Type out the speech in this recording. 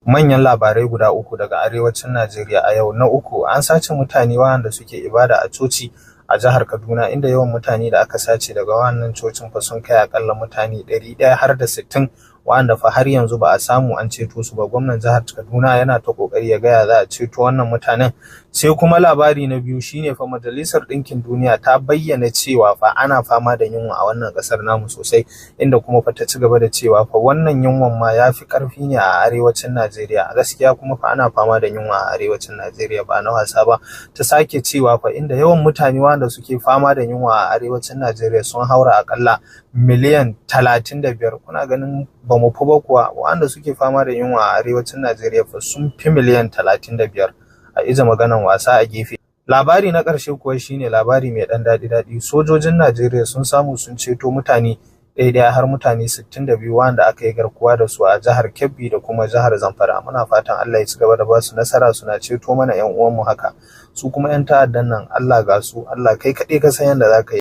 Manyan labarai guda uku daga arewacin Najeriya a yau. Na uku, an sace mutane waɗanda suke ibada a coci a jihar Kaduna, inda yawan mutane da aka sace daga wannan cocin fa sun kai akalla mutane 160 waɗanda fa har yanzu ba a samu an ceto su ba. Gwamnan jihar Kaduna yana ta kokari ya gaya za a ceto wannan mutanen. Sai kuma labari na biyu shine fa Majalisar Ɗinkin Duniya ta bayyana cewa fa ana fama da yunwa a wannan ƙasar namu sosai, inda kuma fa ta ci gaba da cewa fa wannan yunwan ma ya fi ƙarfi ne a arewacin Najeriya. A gaskiya kuma fa ana fama da yunwa a arewacin Najeriya ba na wasa ba. Ta sake cewa fa inda yawan mutane wanda suke fama da yunwa a arewacin Najeriya sun haura akalla miliyan 35. Kuna ganin ba mu fi ba kuwa? Wanda suke fama da yunwa a arewacin Najeriya fa sun fi miliyan 35. A ija maganan wasa a gefe. Labari na ƙarshe kuwa shine labari mai ɗan daɗi. Sojojin Najeriya sun samu sun ceto mutane ɗaya har mutane 62 wanda aka yi garkuwa da su a jihar Kebbi da kuma jihar Zamfara. Muna fatan Allah ya ci gaba da ba su nasara, suna ceto mana 'yan uwanmu haka. Su kuma 'yan ta'addan nan Allah ga su, Allah kai kaɗai ka san yadda za ka yi.